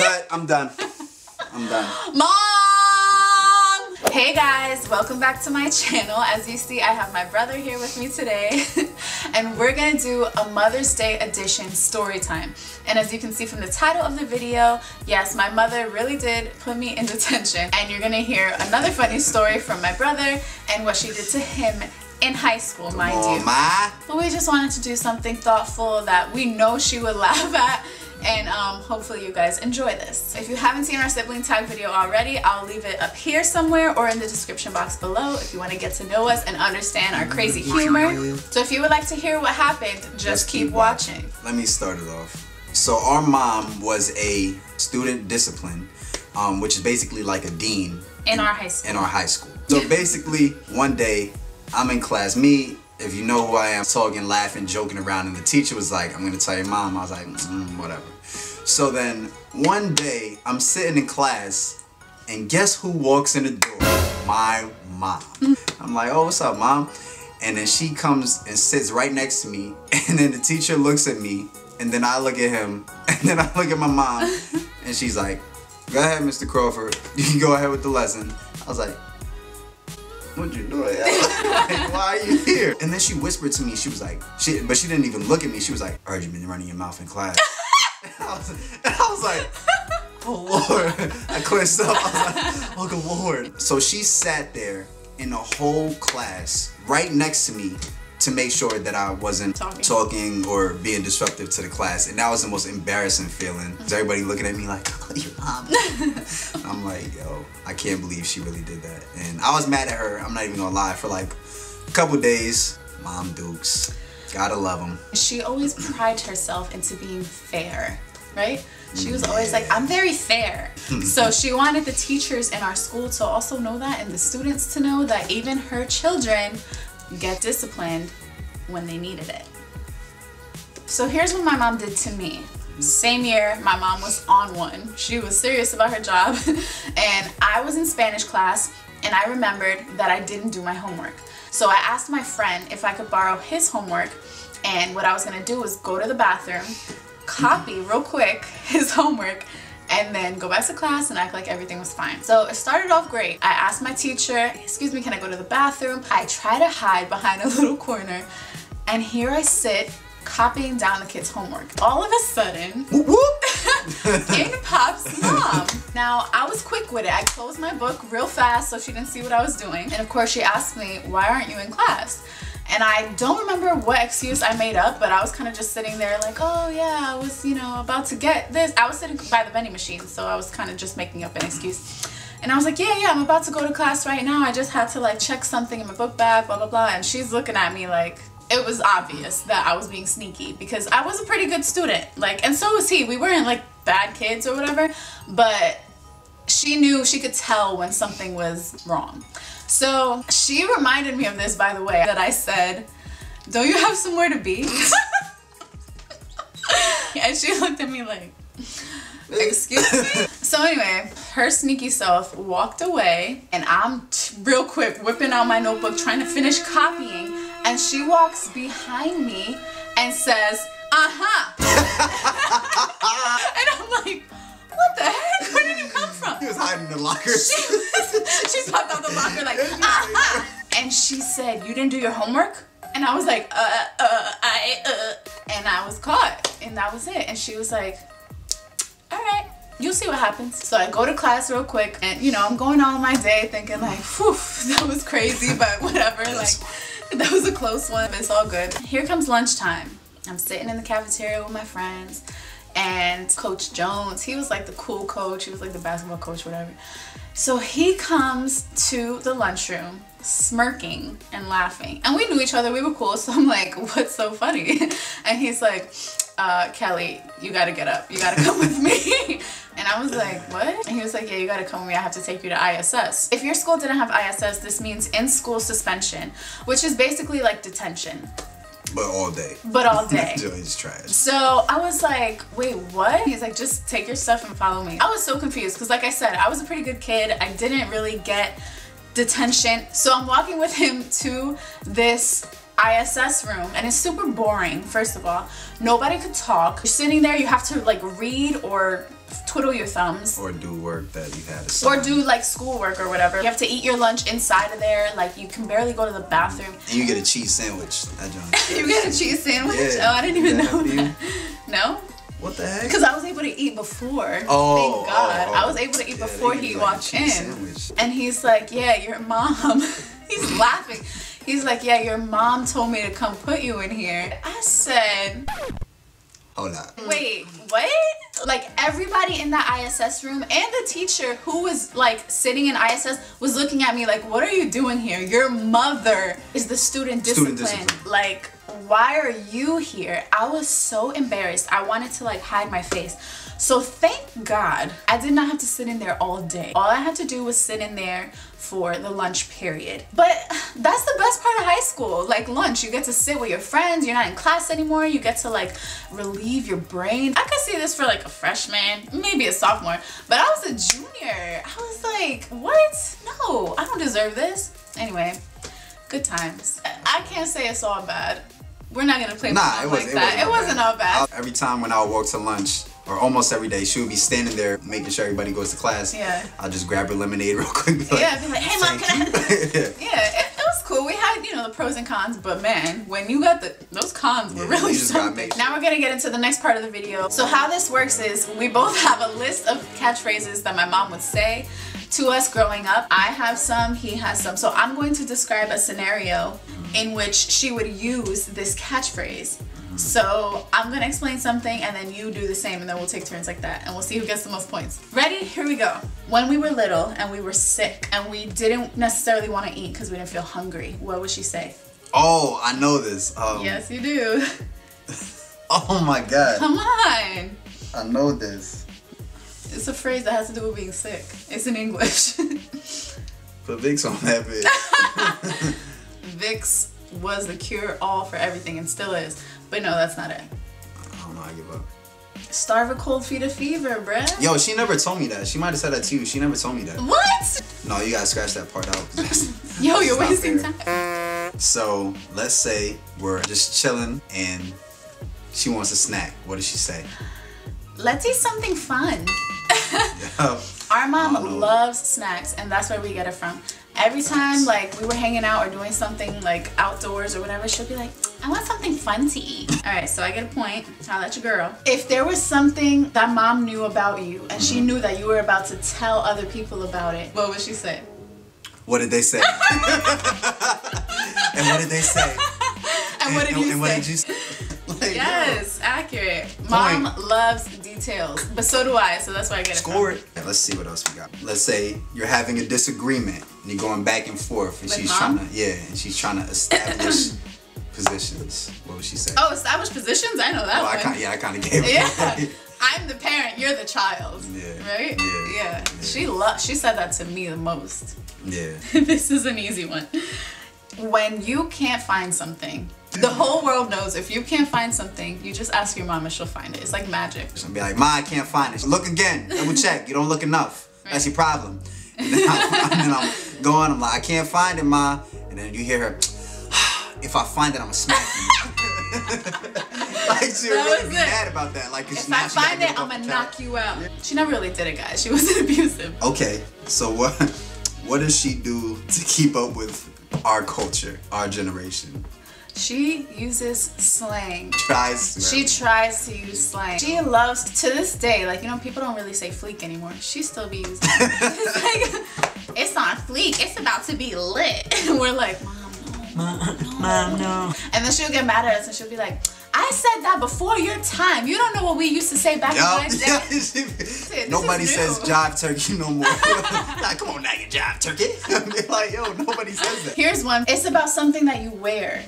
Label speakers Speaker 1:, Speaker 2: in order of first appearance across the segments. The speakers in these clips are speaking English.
Speaker 1: what? I'm done. I'm done.
Speaker 2: Mom! Hey guys, welcome back to my channel. As you see, I have my brother here with me today. And we're gonna do a Mother's Day edition story time. And as you can see from the title of the video, yes, my mother really did put me in detention. And you're gonna hear another funny story from my brother and what she did to him in high school, mind you. But we just wanted to do something thoughtful that we know she would laugh at, and hopefully you guys enjoy this. If you haven't seen our sibling tag video already, I'll leave it up here somewhere or in the description box below if you want to get to know us and understand our crazy humor. So if you would like to hear what happened, just keep watching.
Speaker 1: Let me start it off. So our mom was a student discipline, which is basically like a dean
Speaker 2: in our high school.
Speaker 1: So basically, one day I'm in class, if you know who I am, talking, laughing, joking around, and the teacher was like, I'm gonna tell your mom. I was like, whatever. So then one day I'm sitting in class and guess who walks in the door? My mom. I'm like, oh, what's up, mom? And then she comes and sits right next to me, and then the teacher looks at me, and then I look at him, and then I look at my mom, and she's like, go ahead, Mr. Crawford, you can go ahead with the lesson. I was like, what you doing? Like, why are you here? And then she whispered to me, she was like, but she didn't even look at me. She was like, I heard you been running your mouth in class. And I was like, oh Lord. I clenched up. I was like, oh good Lord. So she sat there in the whole class right next to me to make sure that I wasn't talking or being disruptive to the class. And that was the most embarrassing feeling. Everybody looking at me like, oh, your mom. I'm like, yo, I can't believe she really did that. And I was mad at her, I'm not even gonna lie, for like a couple days. Mom Dukes, gotta love them. She
Speaker 2: always prided herself into being fair, right? She was always like, I'm very fair. So she wanted the teachers in our school to also know that, and the students to know that even her children get disciplined when they needed it. So here's what my mom did to me. Same year, my mom was on one. She was serious about her job, and I was in Spanish class, and I remembered that I didn't do my homework. So I asked my friend if I could borrow his homework, and what I was gonna do was go to the bathroom, copy real quick his homework, and then go back to class and act like everything was fine. So it started off great. I asked my teacher, excuse me, can I go to the bathroom? I try to hide behind a little corner, and here I sit copying down the kid's homework. All of a sudden, whoop, whoop, in pops mom. Now, I was quick with it. I closed my book real fast so she didn't see what I was doing. And of course, she asked me, why aren't you in class? And I don't remember what excuse I made up, but I was kind of just sitting there like, oh yeah, I was, you know, about to get this. I was sitting by the vending machine, so I was kind of just making up an excuse. And I was like, yeah, I'm about to go to class right now. I just had to like check something in my book bag, blah, blah, blah. And she's looking at me like, it was obvious that I was being sneaky because I was a pretty good student. Like, and so was he. We weren't like bad kids or whatever, but she knew, she could tell when something was wrong. So she reminded me of this, by the way, that I said, don't you have somewhere to be? And she looked at me like, excuse me? So anyway, her sneaky self walked away, and I'm real quick whipping out my notebook trying to finish copying, and she walks behind me and says, uh-huh. And I'm like, what the heck? Where did you come from?
Speaker 1: He was hiding in the locker.
Speaker 2: She popped out the locker like, aha! And she said, you didn't do your homework? And I was like, and I was caught, and that was it. And she was like, all right, you'll see what happens. So I go to class real quick, and you know, I'm going on my day thinking like, whew, that was crazy, but whatever, like, that was a close one, but it's all good. Here comes lunchtime. I'm sitting in the cafeteria with my friends, and Coach Jones, he was like the cool coach, he was like the basketball coach, whatever. So he comes to the lunchroom smirking and laughing, and we knew each other, we were cool, so I'm like, what's so funny? And he's like, Kelly, you gotta get up, you gotta come with me. And I was like, what? And he was like, yeah, you gotta come with me, I have to take you to ISS. If your school didn't have ISS, this means in-school suspension, which is basically like detention.
Speaker 1: But all day.
Speaker 2: But all day.
Speaker 1: Joey's trash.
Speaker 2: So I was like, wait, what? He's like, just take your stuff and follow me. I was so confused because like I said, I was a pretty good kid. I didn't really get detention. So I'm walking with him to this ISS room, and it's super boring. First of all, nobody could talk. You're sitting there, you have to like read or twiddle your thumbs.
Speaker 1: Or do work that you had assigned.
Speaker 2: Or do like schoolwork or whatever. You have to eat your lunch inside of there. Like you can barely go to the bathroom.
Speaker 1: And you get a cheese sandwich. That joint.
Speaker 2: You get a cheese sandwich?
Speaker 1: Yeah.
Speaker 2: Oh, I didn't even know
Speaker 1: That
Speaker 2: that. No?
Speaker 1: What the heck?
Speaker 2: Because I was able to eat before.
Speaker 1: Oh,
Speaker 2: Thank God.
Speaker 1: oh.
Speaker 2: I was able to eat
Speaker 1: Yeah,
Speaker 2: before
Speaker 1: they
Speaker 2: he
Speaker 1: give you, like, a
Speaker 2: walked
Speaker 1: cheese
Speaker 2: in.
Speaker 1: sandwich.
Speaker 2: And he's like, yeah, your mom. He's laughing. He's like, yeah, your mom told me to come put you in here. I said,
Speaker 1: Hold up.
Speaker 2: wait, what? Like everybody in the ISS room and the teacher who was like sitting in ISS was looking at me like, what are you doing here? Your mother is the student discipline. Like, why are you here? I was so embarrassed. I wanted to like hide my face. So thank God I did not have to sit in there all day. All I had to do was sit in there for the lunch period. But that's the best part of high school, like lunch. You get to sit with your friends, you're not in class anymore, you get to like relieve your brain. I could see this for like a freshman, maybe a sophomore, but I was a junior. I was like, what? No, I don't deserve this. Anyway, good times. I can't say it's all bad. We're not gonna play like that. It wasn't all bad.
Speaker 1: Every time when I would walk to lunch, or almost every day, she would be standing there making sure everybody goes to class.
Speaker 2: Yeah.
Speaker 1: I'll just grab her lemonade real quick. Like,
Speaker 2: yeah, be like, hey mom, can I? Yeah, it was cool. We had, you know, the pros and cons, but man, when you got those cons were really something. Now we're gonna get into the next part of the video. So how this works is we both have a list of catchphrases that my mom would say to us growing up. I have some, he has some. So I'm going to describe a scenario in which she would use this catchphrase. So I'm gonna explain something and then you do the same, and then we'll take turns like that and we'll see who gets the most points. Ready? Here we go. When we were little and we were sick and we didn't necessarily want to eat because we didn't feel hungry, what would she say?
Speaker 1: Oh, I know this.
Speaker 2: Yes, you do.
Speaker 1: Oh my God.
Speaker 2: Come on.
Speaker 1: I know this.
Speaker 2: It's a phrase that has to do with being sick. It's in English.
Speaker 1: Put Vicks on that bitch.
Speaker 2: Vicks was the cure-all for everything and still is. But no, that's not it.
Speaker 1: I don't know, I give up.
Speaker 2: Starve a cold, feed a fever, bruh.
Speaker 1: Yo, she never told me that. She might have said that to you. She never told me that.
Speaker 2: What?
Speaker 1: No, you gotta scratch that part out.
Speaker 2: Yo, you're wasting
Speaker 1: time. So, let's say we're just chilling and she wants a snack. What does she say?
Speaker 2: Let's eat something fun.
Speaker 1: Yo,
Speaker 2: Our mom loves snacks, and that's where we get it from. Every time like we were hanging out or doing something like outdoors or whatever, she'll be like, I want something fun to eat. Alright, so I get a point. I'll let you girl. If there was something that mom knew about you and she knew that you were about to tell other people about it, what would she say?
Speaker 1: What did they say? And what did they say?
Speaker 2: And what did you say?
Speaker 1: And what did you say? Like,
Speaker 2: yes, accurate. Mom loves details, but so do I, so that's why I get it.
Speaker 1: Score it. Yeah, let's see what else we got. Let's say you're having a disagreement and you're going back and forth, and she's trying to establish positions. What would she say?
Speaker 2: Oh, establish positions? I know that one.
Speaker 1: I kind of gave it.
Speaker 2: Yeah. I'm the parent, you're the child.
Speaker 1: Yeah.
Speaker 2: Right? Yeah. She said that to me the most.
Speaker 1: Yeah.
Speaker 2: This is an easy one. When you can't find something, the whole world knows if you can't find something, you just ask your mom and she'll find it. It's like magic.
Speaker 1: She'll be like, Ma, I can't find it. Look again. Double check. You don't look enough. Right. That's your problem. And then I'm going, I'm like, I can't find it, Ma. And then you hear her, if I find it, I'm gonna smack you. Like, she would really be mad about that. Like,
Speaker 2: if I find it, I'm gonna knock you out. Yeah. She never really did it, guys. She wasn't abusive.
Speaker 1: Okay, so what does she do to keep up with our culture, our generation?
Speaker 2: She uses slang.
Speaker 1: She
Speaker 2: tries to use slang. She loves, to this day, like, you know, people don't really say fleek anymore. She still be using it. It's like, it's on fleek. It's about to be lit. And we're like, Mom, no. And then she'll get mad at us and she'll be like, I said that before your time. You don't know what we used to say back in the day.
Speaker 1: Nobody says jive turkey no more. Like, come on now, you jive turkey. They're like, yo, nobody says that.
Speaker 2: Here's one. It's about something that you wear.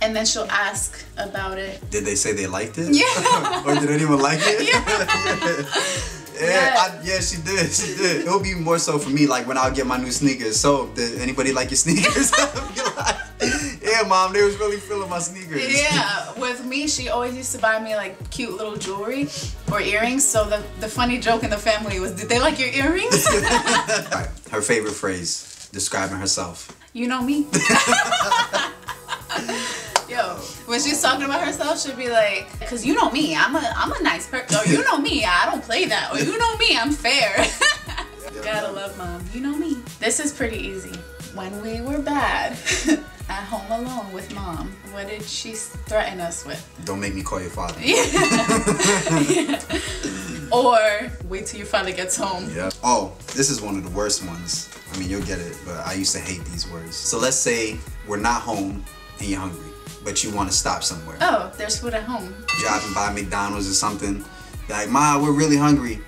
Speaker 2: And then she'll ask about it.
Speaker 1: Did they say they liked it?
Speaker 2: Yeah.
Speaker 1: Or did anyone like it?
Speaker 2: Yeah.
Speaker 1: Yeah, she did. She did. It'll be more so for me, like when I'll get my new sneakers. So, did anybody like your sneakers? I'll be like, yeah, Mom, they was really feeling my sneakers.
Speaker 2: Yeah, with me, she always used to buy me like cute little jewelry or earrings. So the funny joke in the family was, did they like your earrings?
Speaker 1: Right. Her favorite phrase describing herself.
Speaker 2: You know me. Yo, When she's talking about herself, she'll be like, "Cause you know me, I'm a nice person. Or you know me, I don't play that. Or you know me, I'm fair." Gotta love mom. You know me. This is pretty easy. When we were bad at home alone with mom, what did she threaten us with?
Speaker 1: Don't make me call your father.
Speaker 2: Yeah. Or wait till your father gets home.
Speaker 1: Yeah. Oh, this is one of the worst ones. I mean, you'll get it, but I used to hate these words. So let's say we're not home and you're hungry, but you want to stop somewhere.
Speaker 2: Oh, there's food at home.
Speaker 1: Driving by McDonald's or something. You're like, Ma, we're really hungry.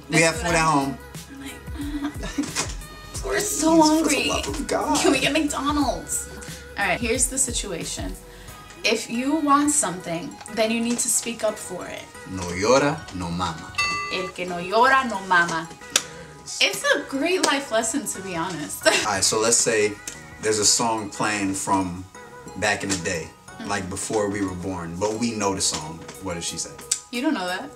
Speaker 1: We have food at home.
Speaker 2: I'm like, we're so hungry.
Speaker 1: For the love of God.
Speaker 2: Can we get McDonald's? All right, here's the situation. If you want something, then you need to speak up for it.
Speaker 1: No llora, no mama.
Speaker 2: El que no llora, no mama. It's a great life lesson, to be honest.
Speaker 1: Alright, so let's say there's a song playing from back in the day, like before we were born, but we know the song. What does she say?
Speaker 2: You don't know that.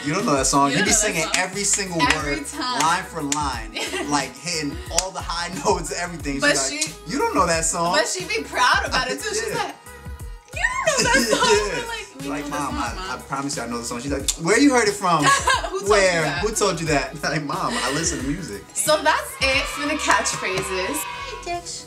Speaker 1: You don't know that song?
Speaker 2: You
Speaker 1: You be
Speaker 2: don't know that
Speaker 1: singing
Speaker 2: song.
Speaker 1: every single
Speaker 2: Every
Speaker 1: word,
Speaker 2: time.
Speaker 1: line for line, like hitting all the high notes, everything.
Speaker 2: But
Speaker 1: She's like, you don't know that song.
Speaker 2: But she be proud about it too. She's
Speaker 1: Yeah.
Speaker 2: like, you don't know that song.
Speaker 1: Yeah.
Speaker 2: We're like, we
Speaker 1: Like,
Speaker 2: know that
Speaker 1: Mom,
Speaker 2: song,
Speaker 1: I
Speaker 2: Mom.
Speaker 1: promise you I know the song. She's like, where you heard it from?
Speaker 2: Who told you
Speaker 1: Where?
Speaker 2: that?
Speaker 1: Who told you that? Like, Mom, I listen to music.
Speaker 2: So that's it for the catchphrases. Hey, Dex.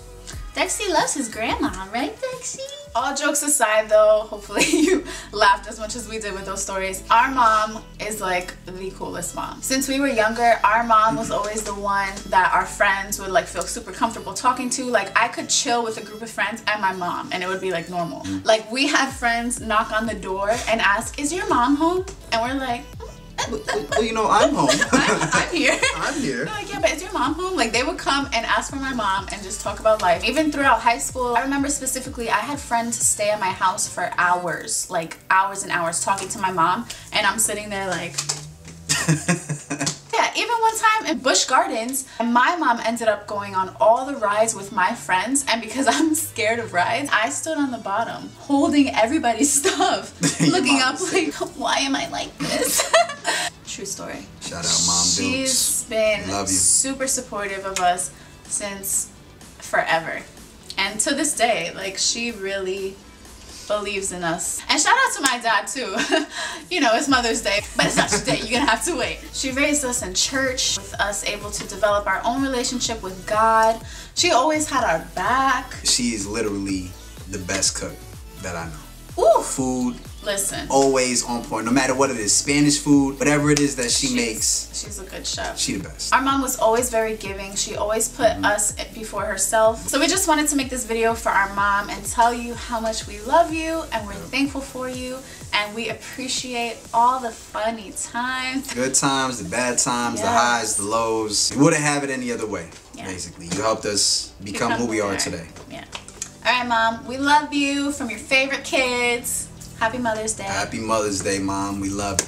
Speaker 2: Dexy loves his grandma, right, Dexy? All jokes aside, though, hopefully you laughed as much as we did with those stories. Our mom is like the coolest mom. Since we were younger, our mom was always the one that our friends would like feel super comfortable talking to. Like I could chill with a group of friends and my mom and it would be like normal. Like we had friends knock on the door and ask, "Is your mom home?" And we're like,
Speaker 1: Well, you know, I'm home.
Speaker 2: I'm here.
Speaker 1: I'm here.
Speaker 2: They're like, yeah, but is your mom home? Like they would come and ask for my mom and just talk about life. Even throughout high school, I remember specifically I had friends stay at my house for hours, like hours and hours talking to my mom, and I'm sitting there like yeah, even one time in Busch Gardens, my mom ended up going on all the rides with my friends, and because I'm scared of rides, I stood on the bottom holding everybody's stuff,
Speaker 1: Your
Speaker 2: looking
Speaker 1: mom
Speaker 2: up
Speaker 1: was
Speaker 2: like, why am I like this? True story.
Speaker 1: Shout out Mom Dukes.
Speaker 2: She's been
Speaker 1: Love you.
Speaker 2: super supportive of us since forever. And to this day, like she really believes in us. And shout out to my dad too. You know, it's Mother's Day, but it's not your day. You're gonna have to wait. She raised us in church, with us able to develop our own relationship with God. She always had our back.
Speaker 1: She is literally the best cook that I know.
Speaker 2: Ooh,
Speaker 1: Food,
Speaker 2: listen.
Speaker 1: always on point. No matter what it is, Spanish food, whatever it is that she makes,
Speaker 2: She's a good chef.
Speaker 1: she the best.
Speaker 2: Our mom was always very giving. She always put us before herself. So we just wanted to make this video for our mom and tell you how much we love you and we're thankful for you and we appreciate all the funny times.
Speaker 1: Good times, the bad times, the
Speaker 2: Yes.
Speaker 1: highs, the lows. We wouldn't have it any other way,
Speaker 2: Yeah.
Speaker 1: basically. You helped us become who we are today.
Speaker 2: Yeah. All right, Mom. We love you from your favorite kids. Happy Mother's Day.
Speaker 1: Happy Mother's Day, Mom. We love it.